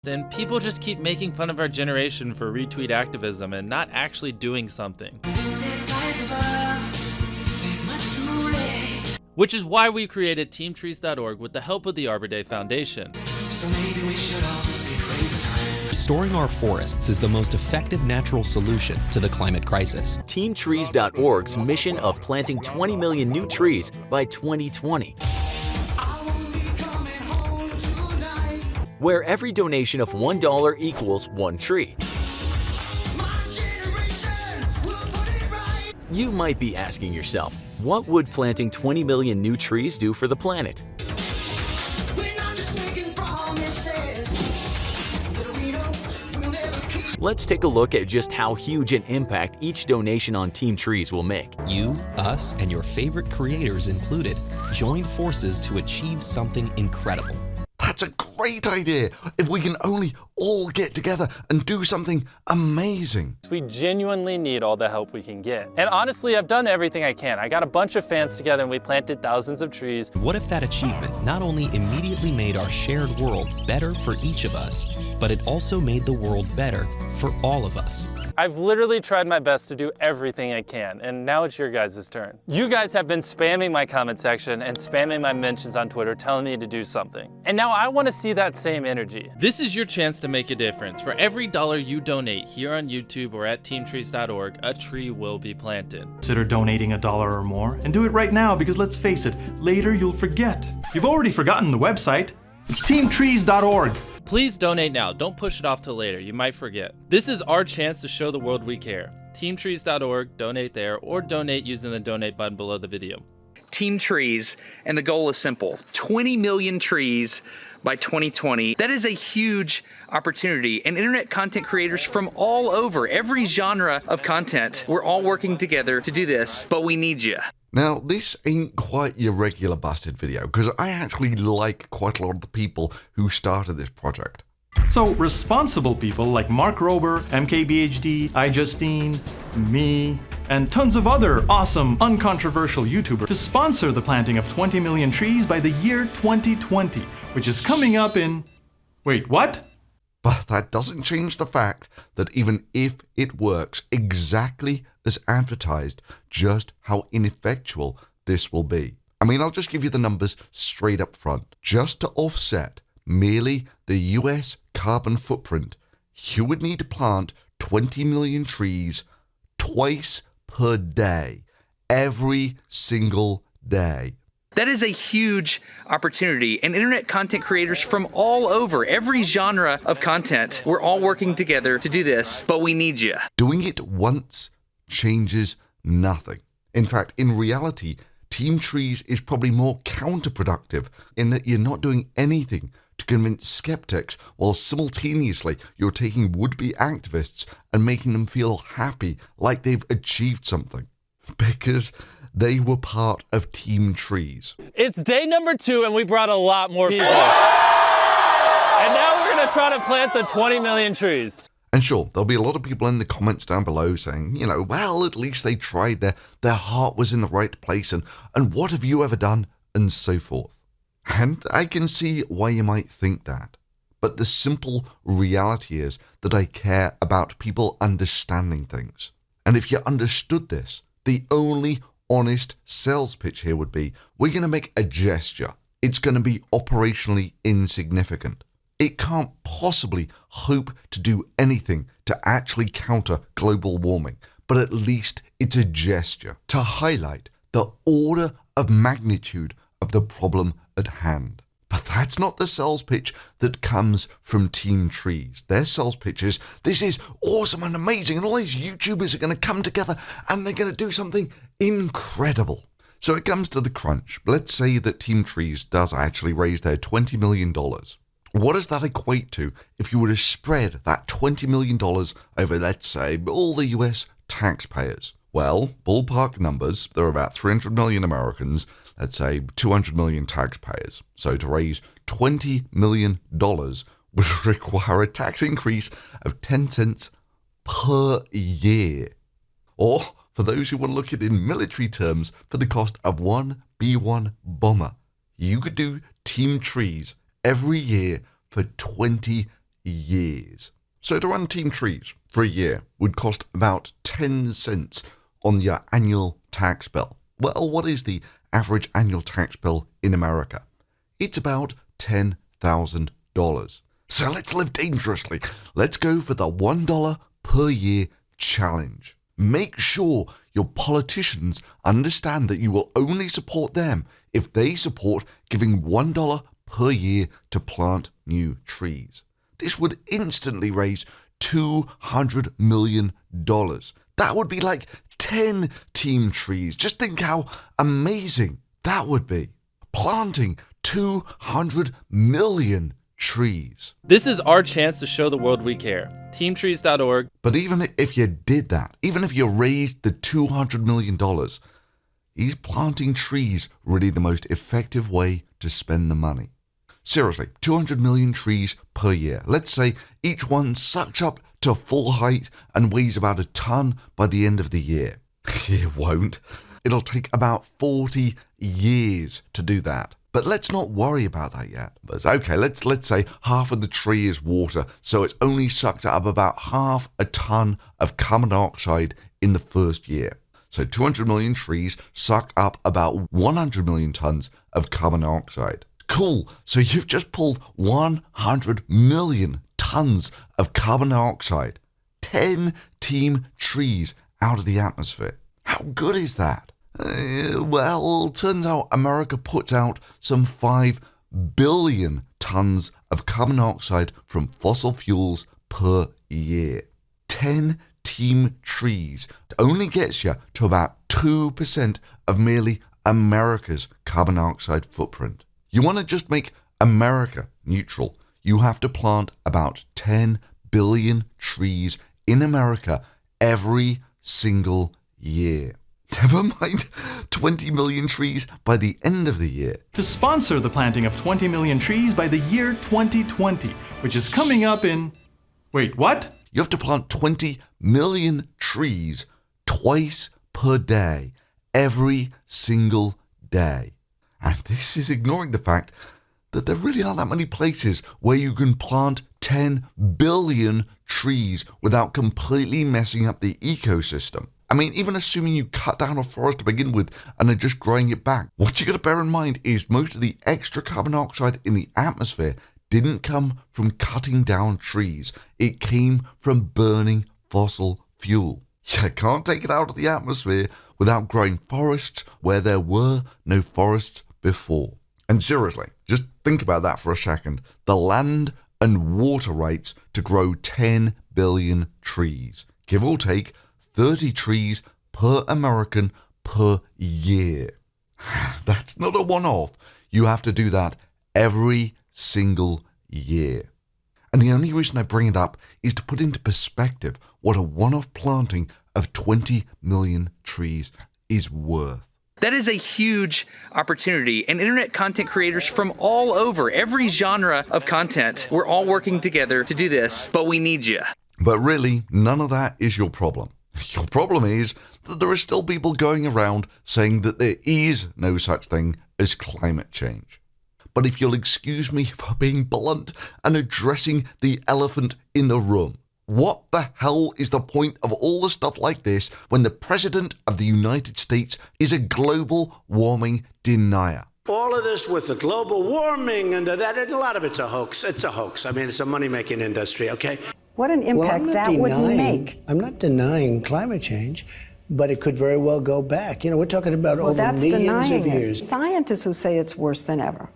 And people just keep making fun of our generation for retweet activism and not actually doing something. Which is why we created TeamTrees.org with the help of the Arbor Day Foundation. Restoring our forests is the most effective natural solution to the climate crisis. TeamTrees.org's mission of planting 20 million new trees by 2020. Where every donation of $1 equals 1 tree. You might be asking yourself, what would planting 20 million new trees do for the planet? Let's take a look at just how huge an impact each donation on TeamTrees will make. You, us, and your favorite creators included joined forces to achieve something incredible. That's a great idea. If we can only all get together and do something amazing. We genuinely need all the help we can get. And honestly, I've done everything I can. I got a bunch of fans together and we planted thousands of trees. What if that achievement not only immediately made our shared world better for each of us, but it also made the world better for all of us? I've literally tried my best to do everything I can, and now it's your guys' turn. You guys have been spamming my comment section and spamming my mentions on Twitter telling me to do something. And now I want to see that same energy. This is your chance to make a difference. For every dollar you donate here on YouTube or at TeamTrees.org, a tree will be planted. Consider donating $1 or more, and do it right now because let's face it, later you'll forget. You've already forgotten the website. It's TeamTrees.org. Please donate now. Don't push it off till later. You might forget. This is our chance to show the world we care. TeamTrees.org, donate there, or donate using the donate button below the video. TeamTrees, and the goal is simple: 20 million trees by 2020. That is a huge opportunity, and internet content creators from all over, every genre of content, we're all working together to do this, but we need you. Now, this ain't quite your regular busted video, because I actually like quite a lot of the people who started this project. So responsible people like Mark Rober, MKBHD, iJustine, me, and tons of other awesome, uncontroversial YouTubers to sponsor the planting of 20 million trees by the year 2020, which is coming up in... Wait, what? But that doesn't change the fact that even if it works exactly as advertised, just how ineffectual this will be. I mean, I'll just give you the numbers straight up front. Just to offset merely the US carbon footprint, you would need to plant 20 million trees twice per day, every single day. That is a huge opportunity, and internet content creators from all over, every genre of content, we're all working together to do this, but we need you. Doing it once changes nothing. In fact, in reality, TeamTrees is probably more counterproductive in that you're not doing anything to convince skeptics while simultaneously you're taking would-be activists and making them feel happy like they've achieved something. Because they were part of TeamTrees. It's day number 2 and we brought a lot more people. And now we're gonna try to plant the 20 million trees. And sure, there'll be a lot of people in the comments down below saying, you know, well, at least they tried, their heart was in the right place, and what have you ever done, and so forth. And I can see why you might think that. But the simple reality is that I care about people understanding things. And if you understood this, the only honest sales pitch here would be, we're going to make a gesture. It's going to be operationally insignificant. It can't possibly hope to do anything to actually counter global warming, but at least it's a gesture to highlight the order of magnitude of the problem at hand. But that's not the sales pitch that comes from TeamTrees. Their sales pitch is, this is awesome and amazing, and all these YouTubers are going to come together and they're going to do something incredible. So it comes to the crunch. Let's say that TeamTrees does actually raise their $20 million. What does that equate to if you were to spread that $20 million over, let's say, all the US taxpayers? Well, ballpark numbers, there are about 300 million Americans, let's say 200 million taxpayers. So to raise $20 million would require a tax increase of 10 cents per year. Or, for those who want to look at it in military terms, for the cost of one B-1 bomber, you could do TeamTrees every year for 20 years. So to run TeamTrees for a year would cost about 10 cents on your annual tax bill. Well, what is the average annual tax bill in America? It's about $10,000. So let's live dangerously. Let's go for the $1 per year challenge. Make sure your politicians understand that you will only support them if they support giving $1 per year to plant new trees. This would instantly raise $200 million. That would be like 10 TeamTrees. Just think how amazing that would be. Planting 200 million trees. This is our chance to show the world we care. TeamTrees.org. But even if you did that, even if you raised the $200 million, is planting trees really the most effective way to spend the money? Seriously, 200 million trees per year. Let's say each one sucks up to full height and weighs about a ton by the end of the year. It won't. It'll take about 40 years to do that. But let's not worry about that yet. But okay, let's say half of the tree is water, so it's only sucked up about half a ton of carbon dioxide in the first year. So 200 million trees suck up about 100 million tons of carbon dioxide. Cool, so you've just pulled 100 million tons of carbon dioxide, 10 TeamTrees out of the atmosphere. How good is that? Well, turns out America puts out some 5 billion tons of carbon dioxide from fossil fuels per year. 10 TeamTrees only gets you to about 2% of merely America's carbon dioxide footprint. You want to just make America neutral, you have to plant about 10 billion trees in America every single year. Never mind 20 million trees by the end of the year. To sponsor the planting of 20 million trees by the year 2020, which is coming up in... Wait, what? You have to plant 20 million trees twice per day, every single day. And this is ignoring the fact that there really aren't that many places where you can plant 10 billion trees without completely messing up the ecosystem. I mean, even assuming you cut down a forest to begin with and are just growing it back, what you got to bear in mind is most of the extra carbon dioxide in the atmosphere didn't come from cutting down trees. It came from burning fossil fuel. You can't take it out of the atmosphere without growing forests where there were no forests before. And seriously, just think about that for a second. The land and water rights to grow 10 billion trees, give or take 30 trees per American per year. That's not a one-off. You have to do that every single year. And the only reason I bring it up is to put into perspective what a one-off planting of 20 million trees is worth. That is a huge opportunity, and internet content creators from all over, every genre of content, we're all working together to do this, but we need you. But really, none of that is your problem. Your problem is that there are still people going around saying that there is no such thing as climate change. But if you'll excuse me for being blunt and addressing the elephant in the room, what the hell is the point of all the stuff like this when the President of the United States is a global warming denier? All of this with the global warming and that, a lot of it's a hoax. It's a hoax. I mean, it's a money-making industry, okay? What an impact that would make. I'm not denying climate change, but it could very well go back. You know, we're talking about over that's millions of denying years. it. Scientists who say it's worse than ever.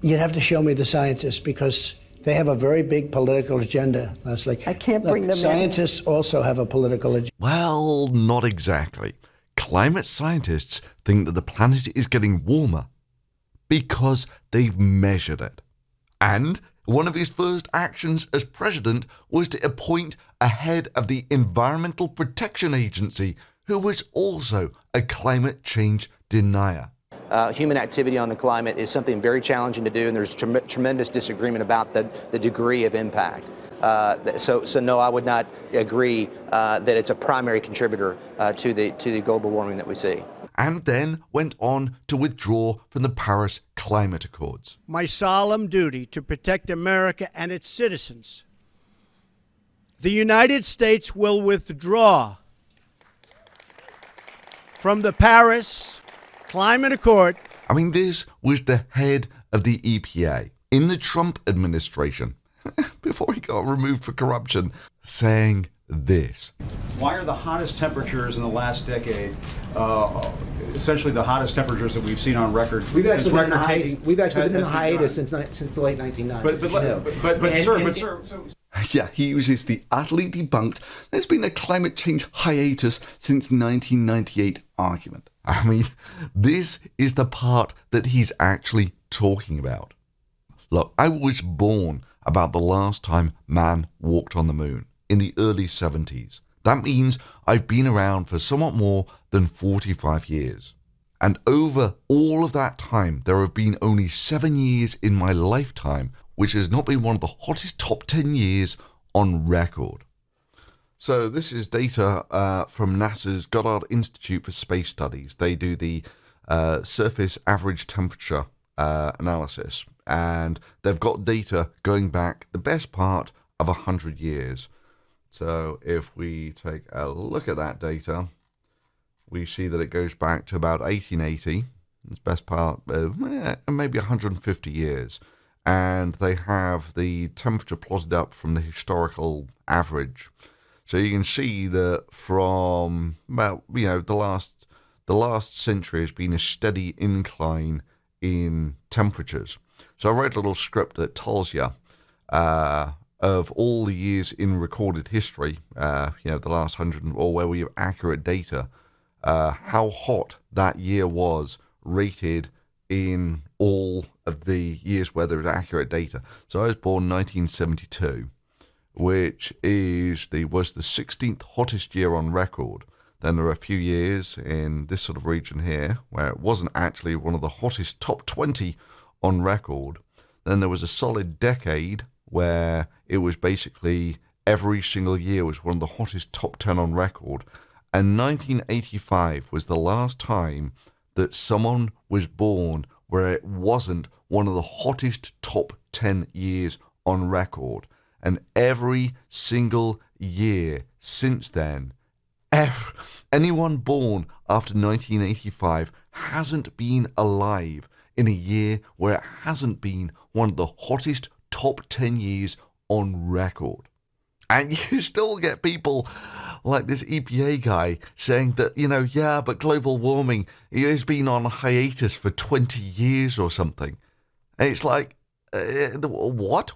You'd have to show me the scientists because they have a very big political agenda, Leslie. I can't bring them in. Scientists also have a political agenda. Well, not exactly. Climate scientists think that the planet is getting warmer because they've measured it. And one of his first actions as president was to appoint a head of the Environmental Protection Agency who was also a climate change denier. Human activity on the climate is something very challenging to do, and there's tremendous disagreement about the degree of impact. So no, I would not agree that it's a primary contributor to the global warming that we see. and then went on to withdraw from the Paris Climate Accords. My solemn duty to protect America and its citizens. The United States will withdraw from the Paris Climate Accord. I mean, this was the head of the EPA in the Trump administration, before he got removed for corruption, saying this. Why are the hottest temperatures in the last decade essentially the hottest temperatures that we've seen on record? We've actually been in a hiatus since the late 1990s. But sir. Yeah, he uses the utterly debunked "there's been a climate change hiatus since 1998" argument. I mean, this is the part that he's actually talking about. Look, I was born about the last time man walked on the moon, in the early 70s. That means I've been around for somewhat more than 45 years. And over all of that time, there have been only 7 years in my lifetime which has not been one of the hottest top 10 years on record. So this is data from NASA's Goddard Institute for Space Studies. They do the surface average temperature analysis, and they've got data going back the best part of 100 years. So if we take a look at that data, we see that it goes back to about 1880. It's best part of maybe 150 years. And they have the temperature plotted up from the historical average. So you can see that from about, the last century has been a steady incline in temperatures. So I wrote a little script that tells you of all the years in recorded history, the last 100, or where we have accurate data, how hot that year was rated in all of the years where there is accurate data. So I was born 1972, which was the 16th hottest year on record. Then there are a few years in this sort of region here where it wasn't actually one of the hottest top 20 on record. Then there was a solid decade where it was basically every single year was one of the hottest top 10 on record. And 1985 was the last time that someone was born where it wasn't one of the hottest top 10 years on record. And every single year since then, anyone born after 1985 hasn't been alive in a year where it hasn't been one of the hottest top 10 years on record. And you still get people like this EPA guy saying that, but global warming has been on hiatus for 20 years or something. And it's like, what?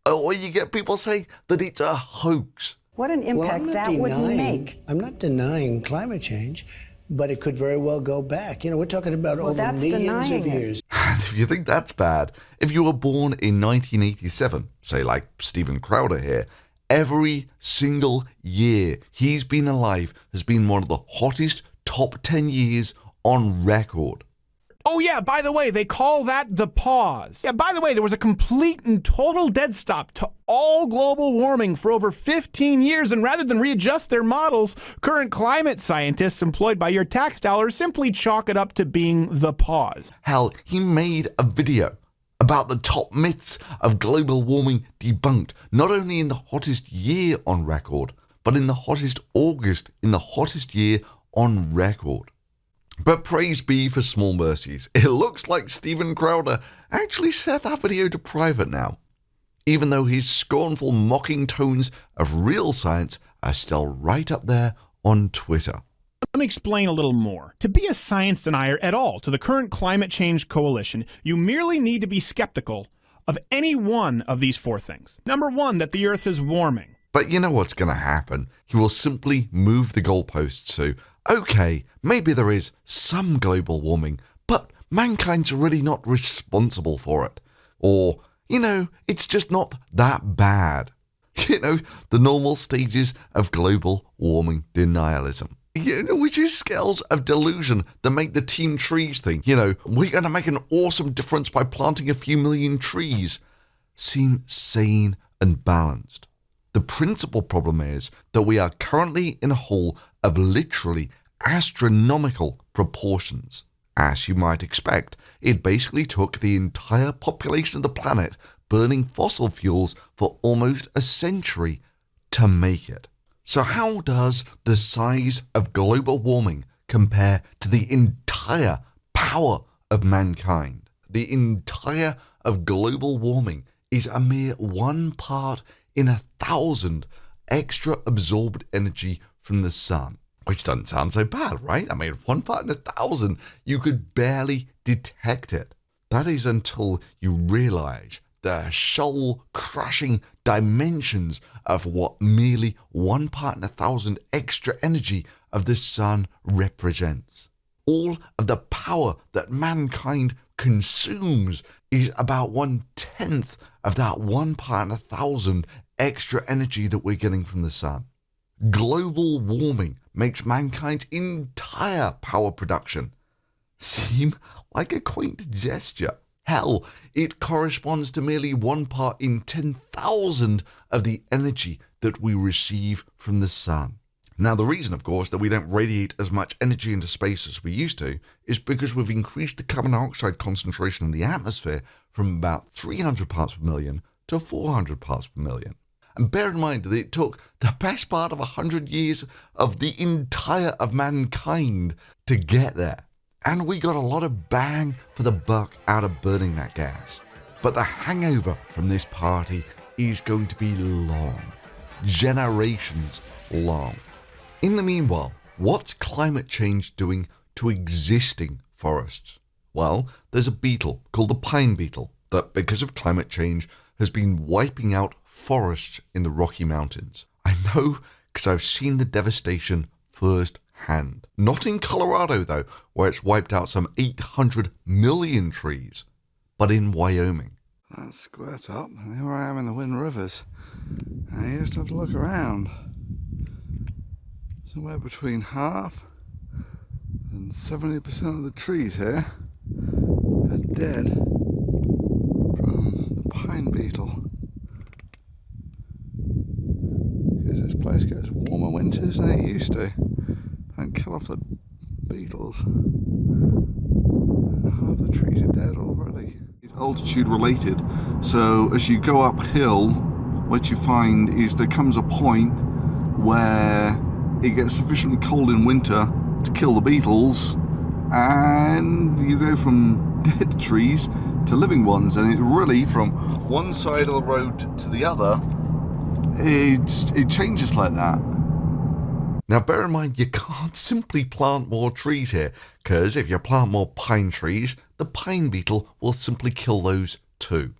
Or you get people saying that it's a hoax. What an impact that would make. I'm not denying climate change, but it could very well go back. We're talking about over millions of years. And if you think that's bad, if you were born in 1987, say like Steven Crowder here, every single year he's been alive has been one of the hottest top 10 years on record. Oh yeah, by the way, they call that the pause. Yeah, by the way, there was a complete and total dead stop to all global warming for over 15 years, and rather than readjust their models, current climate scientists employed by your tax dollars simply chalk it up to being the pause. Hell, he made a video about the top myths of global warming debunked, not only in the hottest year on record, but in the hottest August in the hottest year on record. But praise be for small mercies. It looks like Steven Crowder actually set that video to private now, even though his scornful mocking tones of real science are still right up there on Twitter. Let me explain a little more. To be a science denier at all to the current climate change coalition, you merely need to be skeptical of any one of these four things. Number one, that the Earth is warming. But you know what's going to happen? He will simply move the goalposts to, okay, maybe there is some global warming, but mankind's really not responsible for it. Or, it's just not that bad. The normal stages of global warming denialism. Which is scales of delusion that make the TeamTrees thing, we're going to make an awesome difference by planting a few million trees, seem sane and balanced. The principal problem is that we are currently in a hole of literally astronomical proportions. As you might expect, it basically took the entire population of the planet burning fossil fuels for almost a century to make it. So how does the size of global warming compare to the entire power of mankind? The entire of global warming is a mere 1 part in 1,000 extra absorbed energy from the sun. Which doesn't sound so bad, right? I mean, 1 part in 1,000, you could barely detect it. That is until you realize the soul-crushing dimensions of what merely 1 part in 1,000 extra energy of the sun represents. All of the power that mankind consumes is about 1/10 of that 1 part in 1,000 extra energy that we're getting from the sun. Global warming makes mankind's entire power production seem like a quaint gesture. Hell, it corresponds to merely 1 part in 10,000 of the energy that we receive from the sun. Now, the reason, of course, that we don't radiate as much energy into space as we used to is because we've increased the carbon dioxide concentration in the atmosphere from about 300 parts per million to 400 parts per million. And bear in mind that it took the best part of 100 years of the entire of mankind to get there. And we got a lot of bang for the buck out of burning that gas. But the hangover from this party is going to be long. Generations long. In the meanwhile, what's climate change doing to existing forests? Well, there's a beetle called the pine beetle that, because of climate change, has been wiping out forests in the Rocky Mountains. I know because I've seen the devastation firsthand. Not in Colorado, though, where it's wiped out some 800 million trees, but in Wyoming. Let's squirt up. Here I am in the Wind Rivers. I just have to look around. Somewhere between half and 70% of the trees here are dead from the pine beetle. Because this place gets warmer winters than it used to. Don't kill off the beetles. Half the trees are dead already. It's altitude related, so as you go uphill, what you find is there comes a point where it gets sufficiently cold in winter to kill the beetles, and you go from dead trees to living ones, and it really, from one side of the road to the other, it changes like that. Now bear in mind, you can't simply plant more trees here, because if you plant more pine trees, the pine beetle will simply kill those too.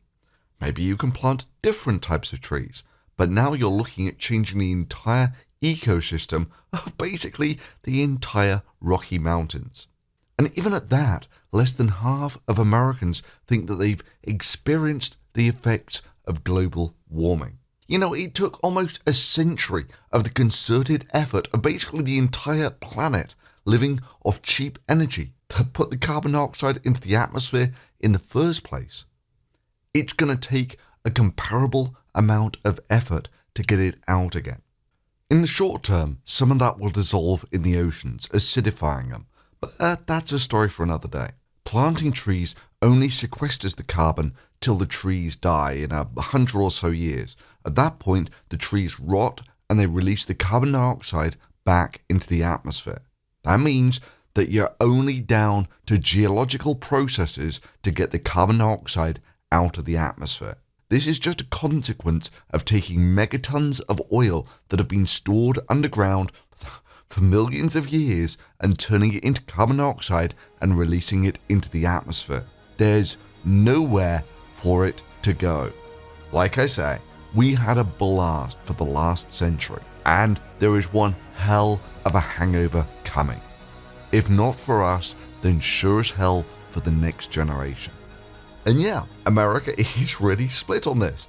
Maybe you can plant different types of trees, but now you're looking at changing the entire ecosystem of basically the entire Rocky Mountains. And even at that, less than half of Americans think that they've experienced the effects of global warming. You know, it took almost a century of the concerted effort of basically the entire planet living off cheap energy to put the carbon dioxide into the atmosphere in the first place. It's going to take a comparable amount of effort to get it out again. In the short term, some of that will dissolve in the oceans, acidifying them, but that's a story for another day. Planting trees only sequesters the carbon till the trees die in 100 or so years. At that point, the trees rot and they release the carbon dioxide back into the atmosphere. That means that you're only down to geological processes to get the carbon dioxide out of the atmosphere. This is just a consequence of taking megatons of oil that have been stored underground for millions of years and turning it into carbon dioxide and releasing it into the atmosphere. There's nowhere for it to go. Like I say, we had a blast for the last century, and there is one hell of a hangover coming. If not for us, then sure as hell for the next generation. And yeah, America is really split on this.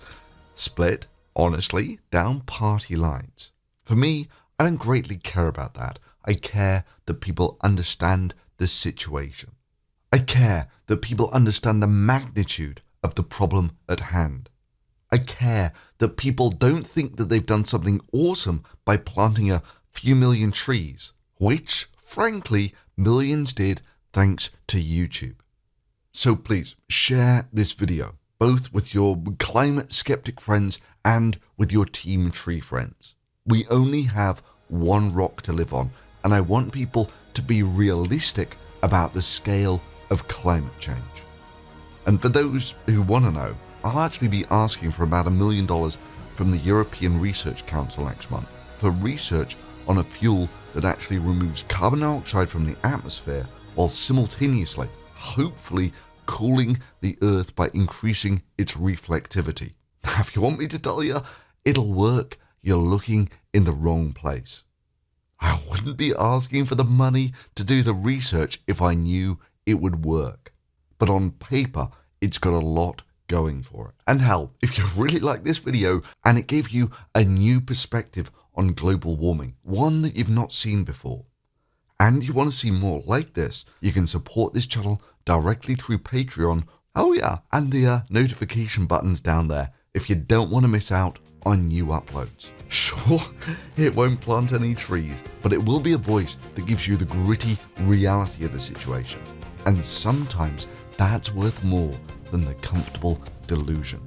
Split, honestly, down party lines. For me, I don't greatly care about that. I care that people understand the situation. I care that people understand the magnitude of the problem at hand. I care that people don't think that they've done something awesome by planting a few million trees, which, frankly, millions did thanks to YouTube. So please share this video, both with your climate skeptic friends and with your Team Tree friends. We only have one rock to live on, and I want people to be realistic about the scale of climate change. And for those who want to know, I'll actually be asking for about $1 million from the European Research Council next month for research on a fuel that actually removes carbon dioxide from the atmosphere while simultaneously, hopefully, cooling the Earth by increasing its reflectivity. Now, if you want me to tell you it'll work, you're looking in the wrong place. I wouldn't be asking for the money to do the research if I knew it would work. But on paper, it's got a lot going for it. And hell, if you really like this video and it gave you a new perspective on global warming, one that you've not seen before, and you want to see more like this, you can support this channel directly through Patreon. Oh yeah, and the notification buttons down there if you don't want to miss out on new uploads. Sure, it won't plant any trees, but it will be a voice that gives you the gritty reality of the situation. And sometimes that's worth more than the comfortable delusion.